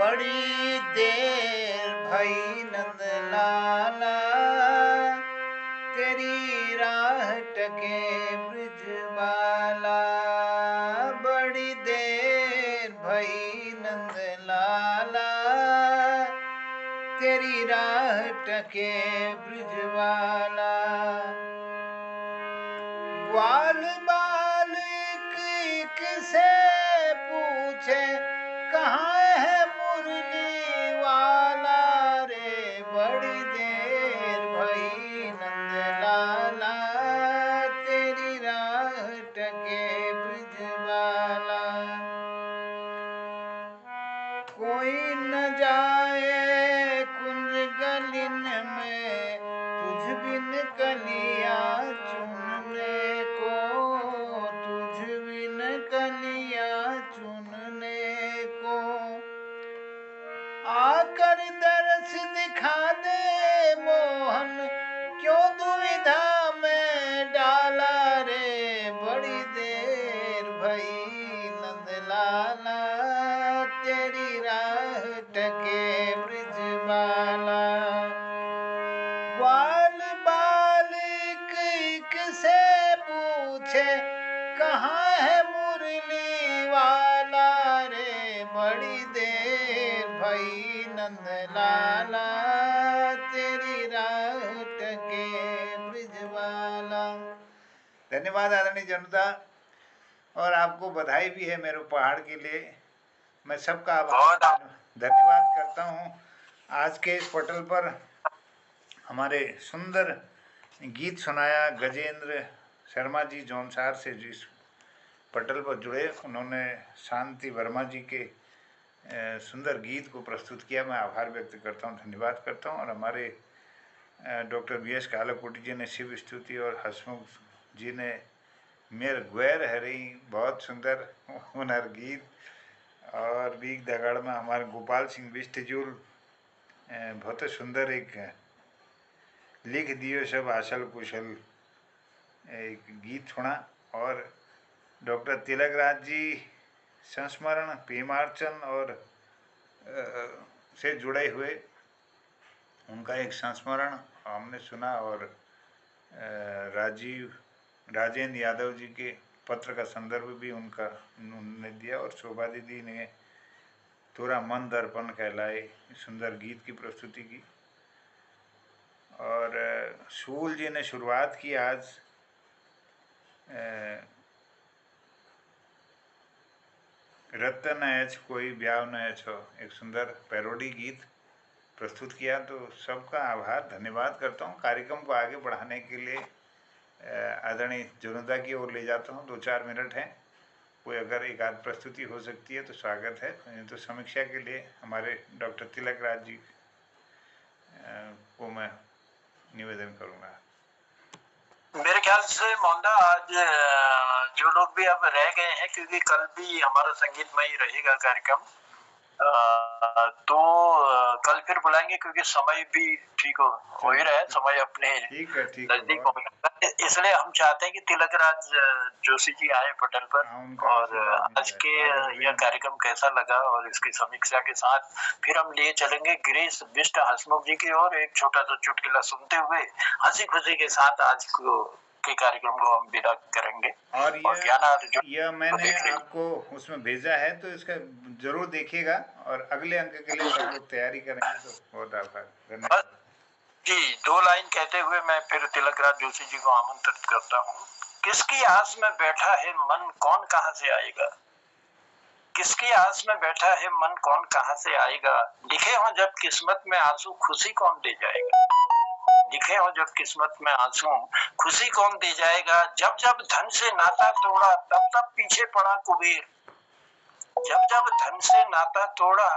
बड़ी देर भई नंद लाला, तेरी राह टके ब्रिज बाला। बड़ी देर भई नंद लाला, तेरी राह टके ब्रिज वाला। ग्वाल बाल एक से पूछे, कहाँ है मुरली वाला रे। बड़ी देर भई नंद लाला, तेरी राह टके ब्रिज वाला। कोई न जाए कुंज गलिन में, तुझ बिन कलियां चुनने को, तुझ बिन कलियां चुनने को। आकर दरस दिखा दे मोहन, क्यों दुविधा में डाला रे। बड़ी देर भई नंद लाला, तेरी राह टके ब्रिज बाला। ग्वाल बाल एक से पूछे, कहाँ है मुरली वाला रे। बड़ी देर भई नंद लाला, तेरी राह टके ब्रिज वाला। धन्यवाद आदरणीय जनता, और आपको बधाई भी है मेरे पहाड़ के लिए। मैं सबका धन्यवाद करता हूँ। आज के इस पटल पर हमारे सुंदर गीत सुनाया गजेंद्र शर्मा जी जौनसार से, जिस पटल पर जुड़े, उन्होंने शांति वर्मा जी के सुंदर गीत को प्रस्तुत किया। मैं आभार व्यक्त करता हूँ, धन्यवाद करता हूँ। और हमारे डॉक्टर BS कालाकोटी जी ने शिव स्तुति और हसमुख जी ने मेर ग्वैर हरी, बहुत सुंदर हुनर गीत। और बीक दगाड़ में हमारे गोपाल सिंह बिष्टजूल बहुत सुंदर एक लिख दियो सब आशल कुशल एक गीत सुना। और डॉक्टर तिलक राज जी संस्मरण, भीमार्चन और से जुड़े हुए उनका एक संस्मरण हमने सुना। और राजेंद्र यादव जी के पत्र का संदर्भ भी उन्होंने दिया। और शोभा दीदी ने तोरा मन दर्पण कहलाए सुंदर गीत की प्रस्तुति की। और शूल जी ने शुरुआत की आज रत्न एच कोई ब्याह न एच हो, एक सुंदर पैरोडी गीत प्रस्तुत किया। तो सबका आभार, धन्यवाद करता हूँ। कार्यक्रम को आगे बढ़ाने के लिए आदरणीय जनता की ओर ले जाता हूँ। 2-4 मिनट हैं कोई अगर एक आध प्रस्तुति हो सकती है तो स्वागत है, तो समीक्षा के लिए हमारे डॉक्टर तिलक राज जी को मैं निवेदन करूँगा। मेरे ख्याल से मोहनदा आज जो लोग भी अब रह गए हैं, क्योंकि कल भी हमारा संगीतमय रहेगा कार्यक्रम, तो कल फिर बुलाएंगे, क्योंकि समय भी ठीक हो ही रहा है, समय अपने नजदीक हो रहा है, इसलिए हम चाहते हैं कि तिलक राज जोशी जी आए पटल पर और आज के यह कार्यक्रम कैसा लगा और इसकी समीक्षा के साथ फिर हम लिए चलेंगे गिरीश बिष्ट हसमुख जी की ओर, एक छोटा सा चुटकुला सुनते हुए हंसी खुशी के साथ आज के कार्यक्रम को हम विदा करेंगे। और यह मैंने आपको उसमें भेजा है, तो इसका जरूर देखिएगा और अगले अंक के लिए सब लोग तैयारी करेंगे। तो बहुत आभार, धन्यवाद जी। 2 लाइन कहते हुए मैं फिर तिलक राज जोशी जी को आमंत्रित करता हूँ। किसकी आस में बैठा है मन, कौन कहाँ से आएगा? किसकी आस में बैठा है मन, कौन कहाँ से आएगा? लिखे हो जब किस्मत में आंसू, खुशी कौन दे जाएगा? लिखे हो जब किस्मत में आंसू, खुशी कौन दे जाएगा? जब जब धन से नाता तोड़ा, तब तब पीछे पड़ा कुबेर। जब जब धन से नाता तोड़ा,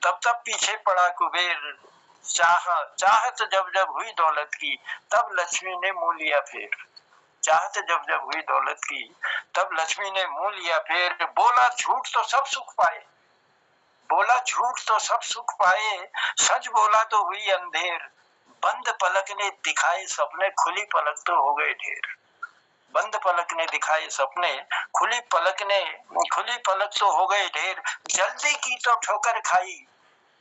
तब तब पीछे पड़ा कुबेर। चाहत जब जब हुई दौलत की, तब लक्ष्मी ने मुँह लिया फेर। चाहत जब जब हुई दौलत की, तब लक्ष्मी ने मुँह लिया फेर। बोला झूठ तो सब सुख पाए, बोला झूठ तो सब सुख पाए, सच बोला तो हुई अंधेर। बंद पलक ने दिखाए सपने, खुली पलक तो हो गए ढेर। बंद पलक ने दिखाए सपने, खुली पलक तो हो गए ढेर। जल्दी की तो ठोकर खाई,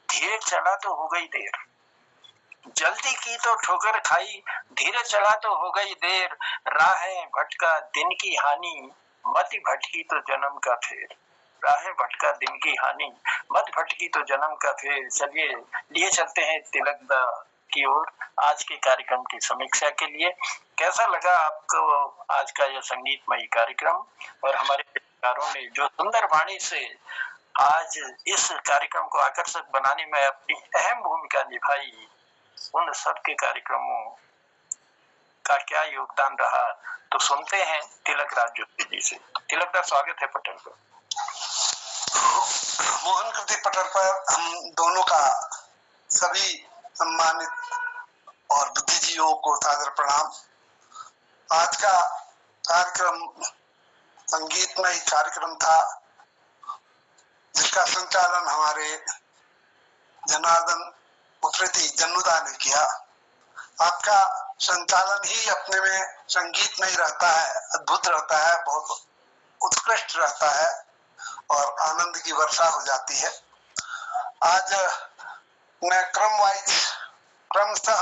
धीरे चला तो हो गई देर। जल्दी की तो ठोकर खाई, धीरे चला तो हो गई देर। राहें भटका दिन की हानि, मत भटकी तो जन्म का फेर। राहें भटका दिन की हानि, मत भटकी तो जन्म का फेर। चलिए लिए चलते हैं तिलक दा की ओर आज के कार्यक्रम की समीक्षा के लिए। कैसा लगा आपको आज का यह संगीतमय कार्यक्रम, और हमारे कलाकारों ने जो सुंदर वाणी से आज इस कार्यक्रम को आकर्षक बनाने में अपनी अहम भूमिका निभाई, उन सब के कार्यक्रमों का क्या योगदान रहा, तो सुनते हैं तिलक राज जोशी जी से। तिलक दा, स्वागत है पटल पर। मोहन कृति पटल पर हम दोनों का सभी सम्मानित और बुद्धिजीवियों को सादर प्रणाम। आज का कार्यक्रम संगीतमय कार्यक्रम था, जिसका संचालन हमारे जनार्दन उप्रेती जन्नुदा ने किया। आपका संचालन ही अपने में संगीतमय रहता है, अद्भुत रहता है, बहुत उत्कृष्ट रहता है और आनंद की वर्षा हो जाती है। आज मैं क्रमशः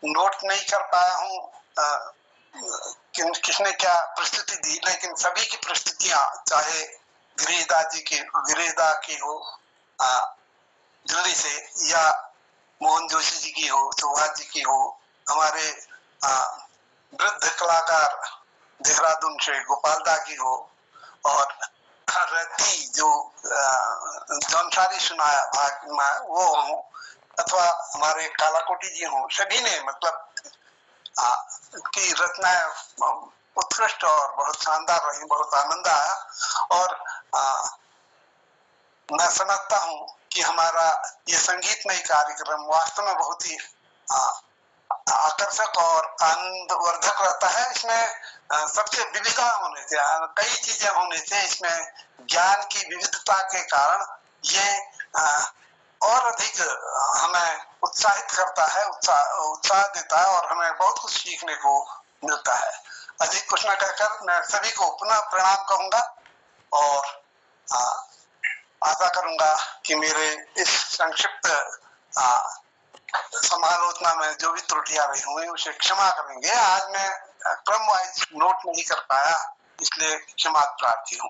नोट नहीं कर पाया हूँ किसने क्या प्रस्तुति दी, लेकिन सभी की प्रस्तुतियां, चाहे गिरीशदा की हो दिल्ली से, या मोहन जोशी जी की हो, सुभाष जी की हो, हमारे वृद्ध कलाकार देहरादून से गोपाल दा की हो, और रति जो जौनसारी सुनाया भाग में वो हो, अथवा हमारे कालाकोटी जी हो, सभी ने मतलब की रचनाएं उत्कृष्ट और बहुत शानदार रही, बहुत आनंद आया। और मैं समझता हूँ कि हमारा ये संगीतमय कार्यक्रम वास्तव में बहुत ही आकर्षक और आनंदवर्धक रहता है। इसमें सबसे विविधता होने से, कई चीजें होने से, इसमें ज्ञान की विविधता के कारण ये और अधिक हमें उत्साहित करता है, उत्साह देता है, और हमें बहुत कुछ सीखने को मिलता है। अधिक कुछ न कहकर मैं सभी को पुनः प्रणाम कहूंगा और आशा करूंगा कि मेरे इस संक्षिप्त समालोचना में जो भी त्रुटियां रही हुई उसे क्षमा करेंगे। आज मैं क्रम वाइज नोट नहीं कर पाया, इसलिए क्षमा प्रार्थी हूँ।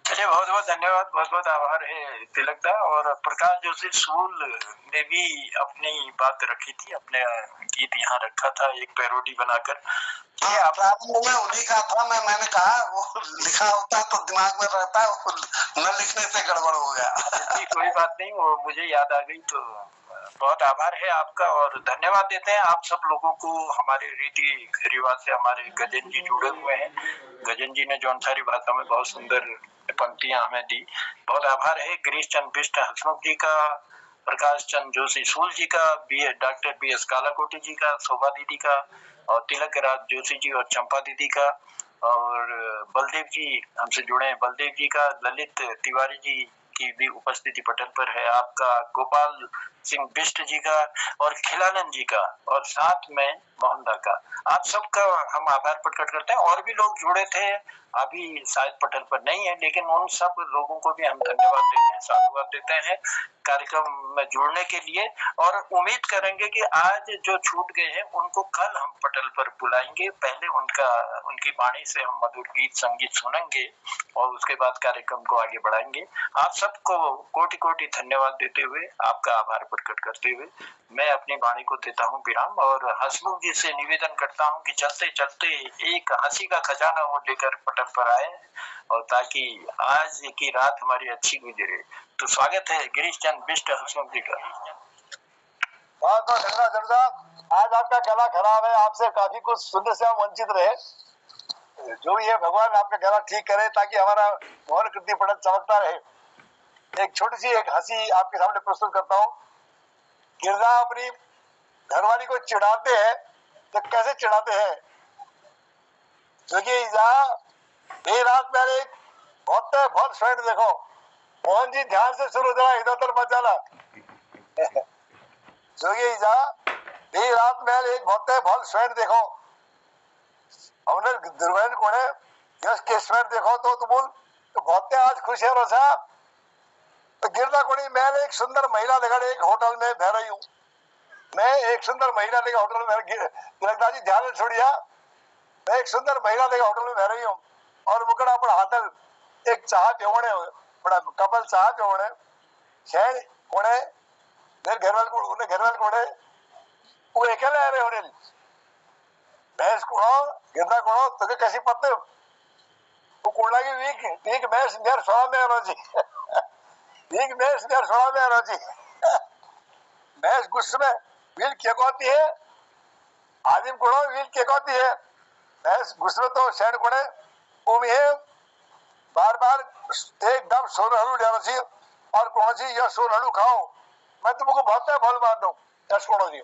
चलिए, बहुत बहुत धन्यवाद, बहुत बहुत आभार है तिलक दा। और प्रकाश जोशी स्कूल ने भी अपनी बात रखी थी, अपने गीत यहाँ रखा था एक पैरोडी बनाकर। प्रारंभ में उन्हीं का था, मैंने कहा वो लिखा होता तो दिमाग में रहता है, न लिखने से गड़बड़ हो गया। कोई बात नहीं, वो मुझे याद आ गई तो बहुत आभार है आपका और धन्यवाद देते हैं आप सब लोगों को। हमारे रीति रिवाज से हमारे गजन जी जुड़े हुए हैं। गजन जी ने जौनसारी भाषा में बहुत सुंदर पंक्तियां हमें दी। बहुत आभार है गिरीश चंद बिष्ट हसमुख जी का, प्रकाश चंद जोशी सूल जी का, डॉक्टर BS कालाकोटी जी का, शोभा दीदी का, और तिलक राज जोशी जी और चंपा दीदी का, और बलदेव जी हमसे जुड़े हैं, बलदेव जी का, ललित तिवारी जी की भी उपस्थिति पटल पर है, आपका गोपाल सिंह बिष्ट जी का और खिलानंद जी का, और साथ में मोहनदा का। आप सबका हम आभार प्रकट करते हैं। और भी लोग जुड़े थे, अभी शायद पटल पर नहीं है, लेकिन उन सब लोगों को भी हम धन्यवाद देते हैं, साधुवाद देते हैं कार्यक्रम में जुड़ने के लिए, और उम्मीद करेंगे कि आज जो छूट गए हैं उनको कल हम पटल पर बुलाएंगे। पहले उनकी वाणी से हम मधुर गीत संगीत सुनेंगे और उसके बाद कार्यक्रम को आगे बढ़ाएंगे। आप सबको कोटि कोटि धन्यवाद देते हुए, आपका आभार प्रकट करते हुए मैं अपनी वाणी को देता हूँ विराम, और हसमुख जी से निवेदन करता हूँ कि चलते चलते एक हंसी का खजाना वो लेकर पटल पर आए, और ताकि आज की रात हमारी अच्छी गुजरे। तो स्वागत है गिरीश चंद बिष्ट हसमुख जी का। बहुत बहुत धन्यवाद साहब। आज आपका गला खराब है, आपसे काफी कुछ सुनने से हम वंचित रहे। जो भी है भगवान आपका गला ठीक करे ताकि हमारा मोहन कृति पटल चमकता रहे। एक छोटी सी एक हंसी आपके सामने प्रस्तुत करता हूँ। गिरजा अपनी घरवाली को चिढ़ाते हैं तो कैसे चिढ़ाते हैं? क्योंकि देर रात मैंने एक बहुत फ्रेंड देखो, मोहन जी ध्यान से सुनो जरा, इधर उधर मत जाना। देर रात मैंने एक बहुत फ्रेंड देखो, हमने दुर्गन को ने यस केसमेंट देखो तो बोल तो बहुत आज खुश है रोजा। तो गिरदा कोड़ी मैं एक सुंदर महिला देखा एक होटल में बह रही हूँ। मैं एक सुंदर महिला देखा होटल में, तिलकदास जी ध्यान छोड़िया, मैं एक सुंदर महिला देखा होटल में बह रही हूँ और मुकड़ा पर हाथल एक चाह पियोने बड़ा कपल चाह पियोने शहर कोने मेरे घरवाल कोने वो अकेले आ रहे होने भैंस कोड़ो गिरदा कोड़ो तो कैसी पत्ते वो कोड़ा की वीक भैंस मेरे सोड़ा में रोजी वीक भैंस मेरे सोड़ा में रोजी भैंस गुस्से में व्हील क्या कहती है आदिम कोड़ो व्हील क्या कहती है भैंस गुस्से में तो शहर कोने वो भी है बार बार एकदम सोन हलू ले रही और कौन सी यह सोन हलू खाओ मैं तुमको बहुत भल मार दूं यश कोड़ो जी।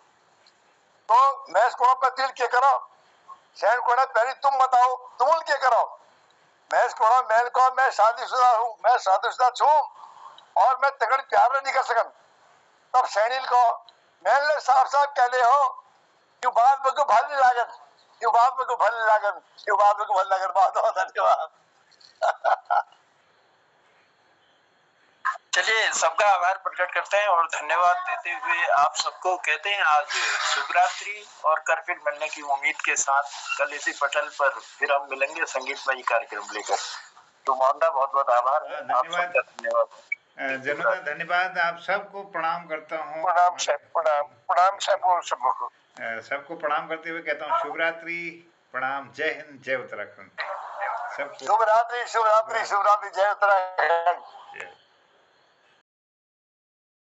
तो मैं कोड़ो पर तिल क्या करो शहर कोने पहले तुम बताओ तुम क्या करो। मैं कोड़ो मैल को मैं शादीशुदा हूँ, मैं शादीशुदा छूं और मैं तगड़ प्यार नहीं कर सकन। तब सैनिल को मैल साफ साफ कह ले हो क्यों बात में को भल नहीं लागन, क्यों बात में को भल नहीं लागन, क्यों बात में को भल लागन। बहुत बहुत धन्यवाद। चलिए सबका आभार प्रकट करते हैं और धन्यवाद देते हुए आप सबको कहते हैं आज शुभ रात्रि, और कर फिर मिलने की उम्मीद के साथ कल इसी पटल पर फिर हम मिलेंगे संगीतमय कार्यक्रम लेकर। तो मोहनदा बहुत बहुत आभार है, आप सबका धन्यवाद। जनता धन्यवाद, आप सबको प्रणाम करता हूँ। प्रणाम साहब सबको सबको प्रणाम करते हुए कहता हूँ शुभ रात्रि, प्रणाम, जय हिंद, जय उत्तराखंड। सबको शुभ रात्रि, शुभ रात्रि, शुभ रात्रि, जय उत्तराखंड।